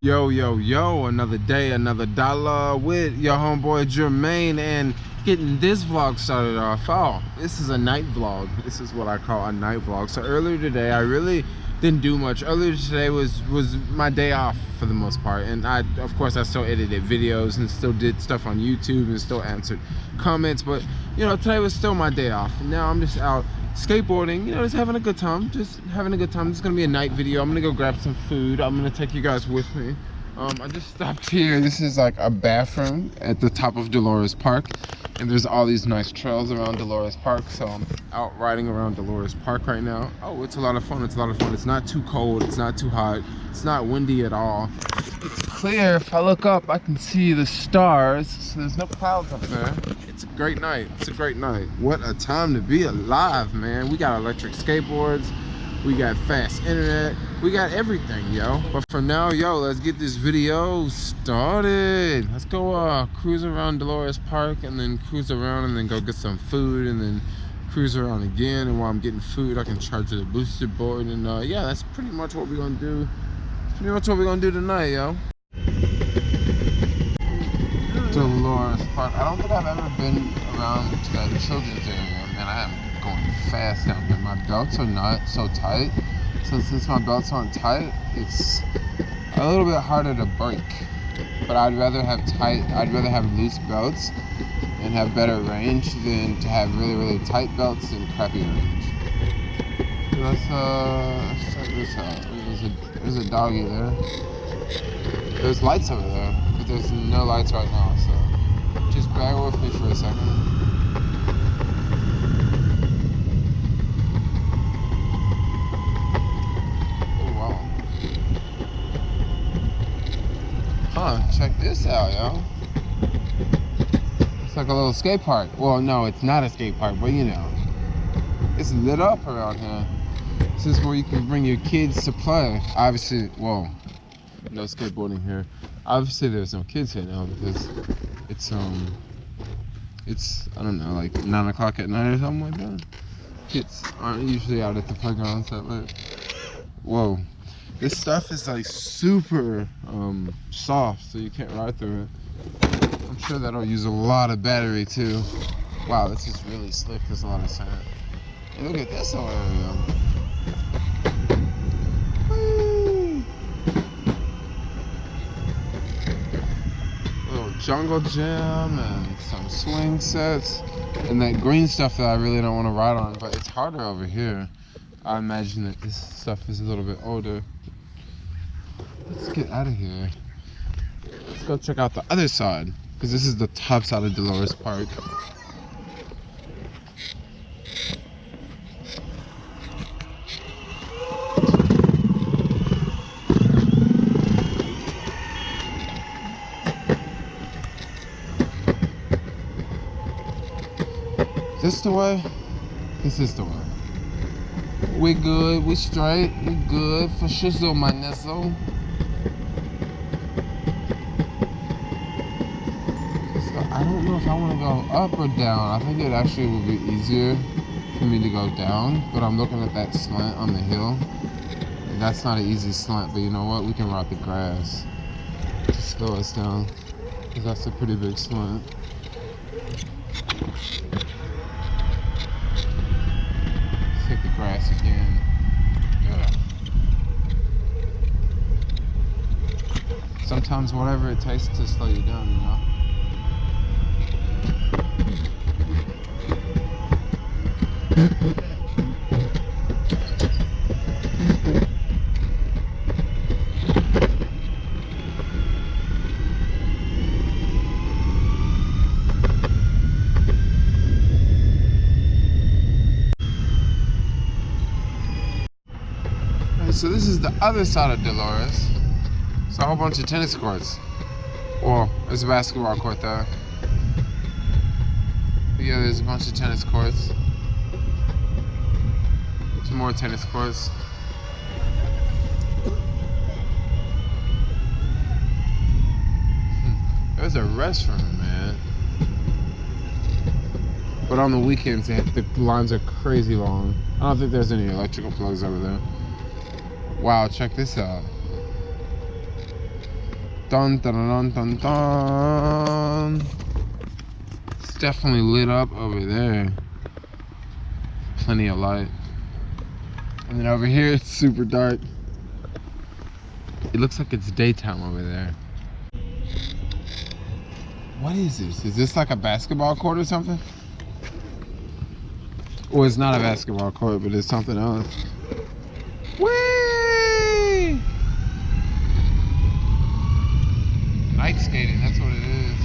Yo, another day, another dollar with your homeboy Jermaine, and getting this vlog started off. Oh, this is a night vlog. This is what I call a night vlog. So earlier today, I really didn't do much. Earlier today was my day off for the most part, and of course I still edited videos and still did stuff on YouTube and still answered comments, but you know, today was still my day off. And now I'm just out skateboarding, you know, just having a good time. This is gonna be a night video. I'm gonna go grab some food. I'm gonna take you guys with me. I just stopped here. This is like a bathroom at the top of Dolores Park, and there's all these nice trails around Dolores Park, so I'm out riding around Dolores Park right now. Oh, it's a lot of fun. It's not too cold, it's not too hot, it's not windy at all. It's clear. If I look up, I can see the stars, so there's no clouds up there. It's a great night. What a time to be alive, man. We got electric skateboards, we got fast internet, we got everything, yo. But for now, yo, let's get this video started. Let's go cruise around Dolores Park, and then cruise around, and then go get some food, and then cruise around again. And while I'm getting food, I can charge the booster board. And yeah, that's pretty much what we're gonna do. Tonight, yo. Dolores Park. I don't think I've ever been around to that children's area. Man, I am going fast down here. My belts are not so tight, so since my belts aren't tight, it's a little bit harder to brake. But I'd rather have loose belts and have better range than to have really tight belts and crappy range. Let's check this out. There's a doggy there. There's lights over there, but there's no lights right now, so just bear with me for a second. Check this out, yo. It's like a little skate park. Well, no, it's not a skate park, but you know, it's lit up around here. This is where you can bring your kids to play. Obviously, well, no skateboarding here. Obviously, there's no kids here now because it's I don't know, like 9 o'clock at night or something like that. Kids aren't usually out at the playgrounds that late. Whoa. This stuff is like super soft, so you can't ride through it. I'm sure that'll use a lot of battery too. Wow, this is really slick. There's a lot of sand. Hey, look at this area. Little jungle gym and some swing sets and that green stuff that I really don't want to ride on, but it's harder over here. I imagine that this stuff is a little bit older. Let's get out of here. Let's go check out the other side, because this is the top side of Dolores Park. This the way? This is the way. We good, we straight, we good for shizzle, my nizzle. I don't know if I want to go up or down. I think it actually would be easier for me to go down, but I'm looking at that slant on the hill. And that's not an easy slant, but you know what? We can ride the grass to slow us down, because that's a pretty big slant. Take the grass again. Yeah. Sometimes whatever it takes to slow you down, you know? So this is the other side of Dolores. It's a whole bunch of tennis courts. Well, there's a basketball court there. But yeah, there's a bunch of tennis courts. There's more tennis courts. There's a restroom, man. But on the weekends, the lines are crazy long. I don't think there's any electrical plugs over there. Wow, check this out. Dun dun dun dun dun. It's definitely lit up over there. Plenty of light. And then over here it's super dark. It looks like it's daytime over there. What is this? Is this like a basketball court or something? Or it's not a basketball court, but it's something else. Whee! Night skating, that's what it is.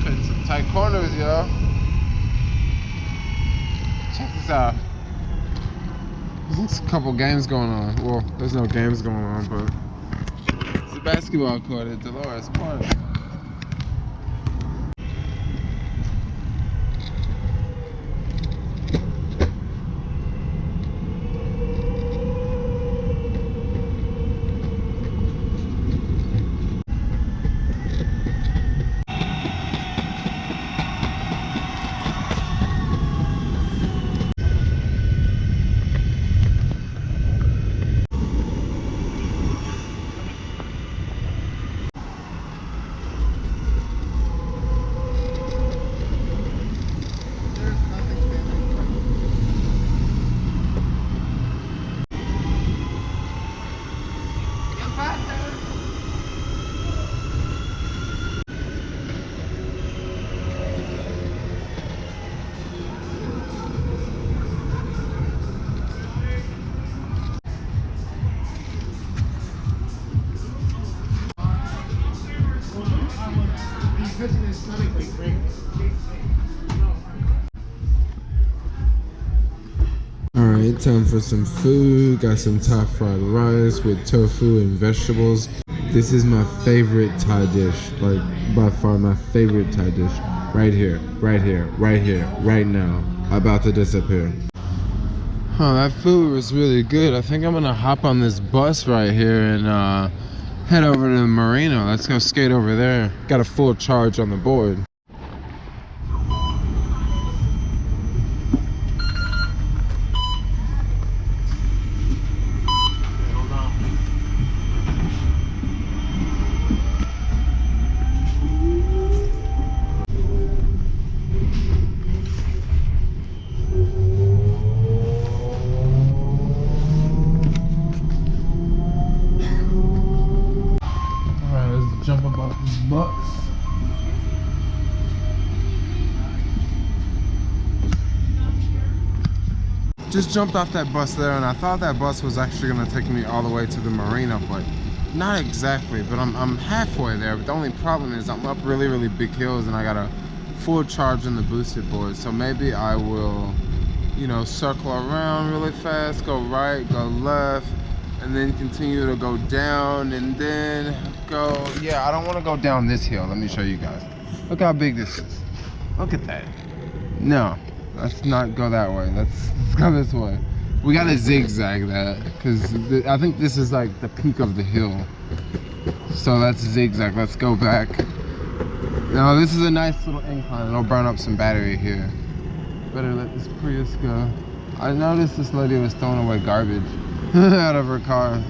Cutting some tight corners, y'all. Check this out. There's a couple games going on. Well, there's no games going on, but it's a basketball court at Dolores Park. Alright, time for some food. Got some Thai fried rice with tofu and vegetables. This is my favorite Thai dish. Like, by far my favorite Thai dish. Right here, right here, right here, right now. About to disappear. Oh, that food was really good. I think I'm gonna hop on this bus right here and head over to Marina. Let's go skate over there. Got a full charge on the board. Jump about this bus. Just jumped off that bus there, and I thought that bus was actually going to take me all the way to the marina, but not exactly. But I'm halfway there. But the only problem is I'm up really big hills, and I got a full charge on the boosted board. So maybe I will, you know, circle around really fast, go right, go left, and then continue to go down, and then go, yeah, I don't want to go down this hill. Let me show you guys. Look how big this is. Look at that. No, let's not go that way. Let's go this way. We gotta zigzag that, because I think this is like the peak of the hill. So let's zigzag. Let's go back. Now this is a nice little incline. It'll burn up some battery here. Better let this Prius go. I noticed this lady was throwing away garbage out of her car.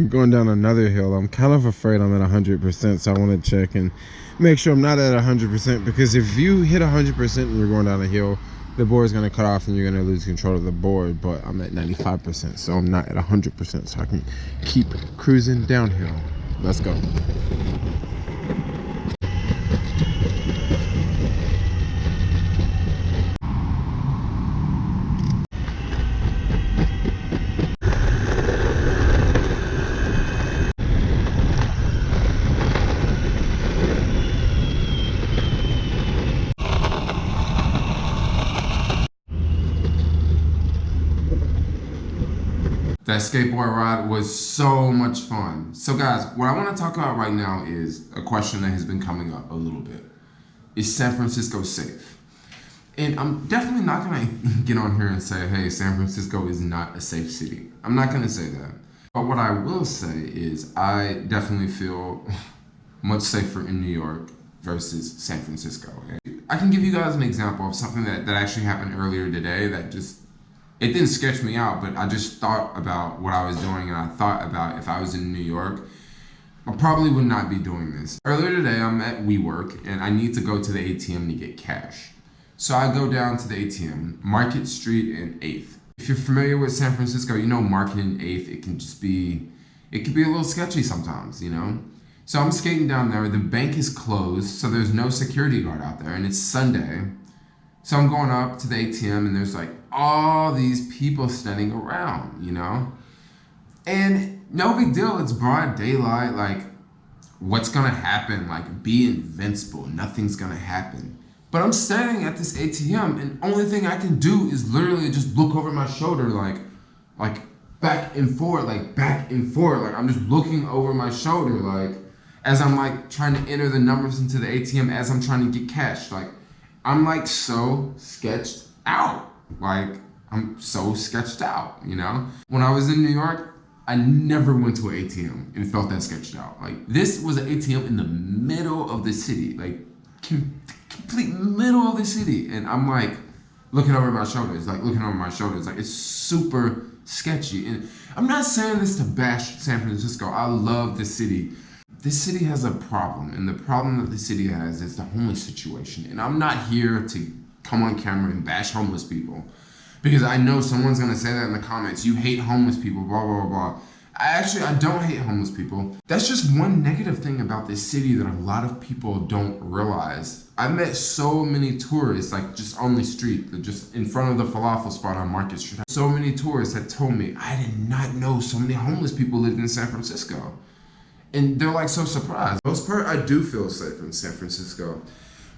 Going down another hill. I'm kind of afraid I'm at 100%, so I want to check and make sure I'm not at 100%, because if you hit 100% and you're going down a hill, the board is going to cut off and you're going to lose control of the board. But I'm at 95%, so I'm not at 100%, so I can keep cruising downhill. Let's go. That skateboard ride was so much fun. So guys, what I want to talk about right now is a question that has been coming up a little bit. Is San Francisco safe? And I'm definitely not gonna get on here and say, hey, San Francisco is not a safe city. I'm not gonna say that. But what I will say is I definitely feel much safer in New York versus San Francisco. And I can give you guys an example of something that actually happened earlier today that just, it didn't sketch me out, but I just thought about what I was doing, and I thought about if I was in New York, I probably would not be doing this. Earlier today, I'm at WeWork, and I need to go to the ATM to get cash. So I go down to the ATM, Market Street and 8th. If you're familiar with San Francisco, you know Market and 8th, it can be a little sketchy sometimes, you know? So I'm skating down there, the bank is closed, so there's no security guard out there, and it's Sunday. So I'm going up to the ATM, and there's like all these people standing around, you know? And no big deal, it's broad daylight, like what's gonna happen? Like be invincible, nothing's gonna happen. But I'm standing at this ATM, and only thing I can do is literally just look over my shoulder, like back and forth, like I'm just looking over my shoulder, like as I'm like trying to enter the numbers into the ATM as I'm trying to get cash. Like I'm like so sketched out, you know? When I was in New York, I never went to an ATM and felt that sketched out. Like this was an ATM in the middle of the city, like complete middle of the city. And I'm like looking over my shoulders, like it's super sketchy. And I'm not saying this to bash San Francisco. I love this city. This city has a problem, and the problem that the city has is the homeless situation. And I'm not here to come on camera and bash homeless people, because I know someone's gonna say that in the comments. You hate homeless people, blah, blah, blah. I don't hate homeless people. That's just one negative thing about this city that a lot of people don't realize. I met so many tourists, like just on the street, just in front of the falafel spot on Market Street. So many tourists had told me, I did not know so many homeless people lived in San Francisco. And they're like so surprised. For the most part, I do feel safe in San Francisco.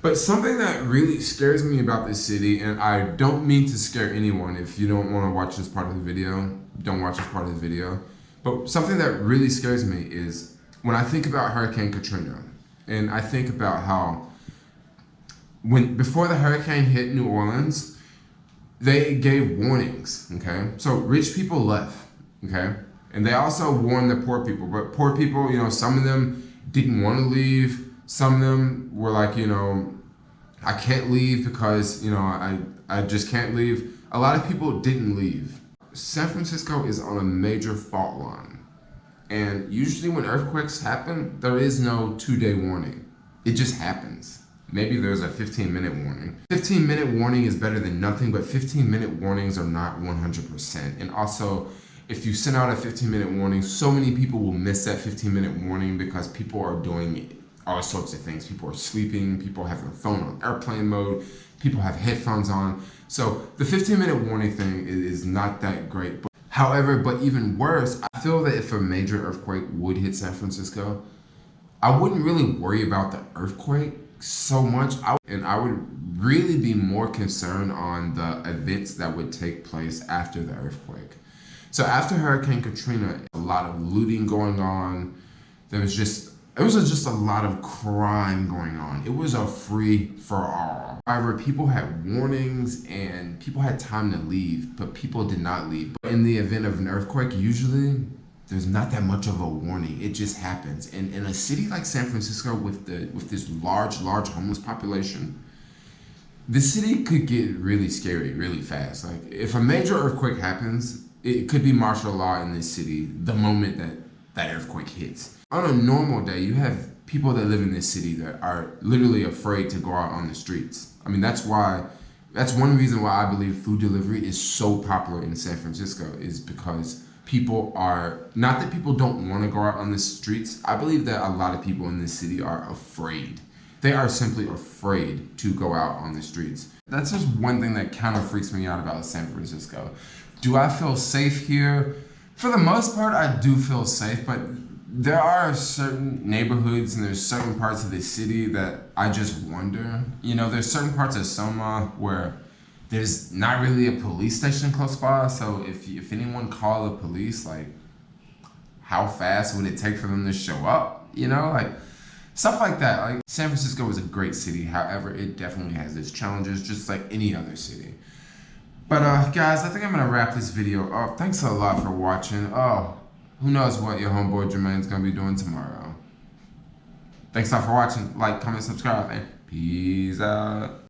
But something that really scares me about this city, and I don't mean to scare anyone, if you don't want to watch this part of the video, don't watch this part of the video. But something that really scares me is when I think about Hurricane Katrina, and I think about how before the hurricane hit New Orleans, they gave warnings, okay? So rich people left, okay? And they also warned the poor people, but poor people, you know, some of them didn't want to leave. Some of them were like, you know, I can't leave because, you know, I just can't leave. A lot of people didn't leave. San Francisco is on a major fault line. And usually when earthquakes happen, there is no 2-day warning. It just happens. Maybe there's a 15-minute warning. 15-minute warning is better than nothing, but 15-minute warnings are not 100%. And also, if you send out a 15-minute warning, so many people will miss that 15-minute warning because people are doing all sorts of things. People are sleeping, people have their phone on airplane mode, people have headphones on. So the 15-minute warning thing is not that great. However, but even worse, I feel that if a major earthquake would hit San Francisco, I wouldn't really worry about the earthquake so much. I would really be more concerned on the events that would take place after the earthquake. So after Hurricane Katrina, a lot of looting going on. It was just a lot of crime going on. It was a free-for-all. However, people had warnings and people had time to leave, but people did not leave. But in the event of an earthquake, usually there's not that much of a warning. It just happens. And in a city like San Francisco with this large homeless population, the city could get really scary really fast. Like if a major earthquake happens, it could be martial law in this city the moment that earthquake hits. On a normal day, you have people that live in this city that are literally afraid to go out on the streets. I mean, that's one reason why I believe food delivery is so popular in San Francisco, is because people are, not that people don't want to go out on the streets. I believe that a lot of people in this city are afraid. They are simply afraid to go out on the streets. That's just one thing that kind of freaks me out about San Francisco. Do I feel safe here? For the most part, I do feel safe, but there are certain neighborhoods and there's certain parts of the city that I just wonder. You know, there's certain parts of Soma where there's not really a police station close by, so if anyone called the police, like, how fast would it take for them to show up? You know, like, Stuff like that. Like, San Francisco is a great city. However, it definitely has its challenges, just like any other city. But guys, I think I'm gonna wrap this video up. Thanks a lot for watching. Who knows what your homeboy Jermaine's gonna be doing tomorrow. Thanks a lot for watching. Like, comment, subscribe, and peace out.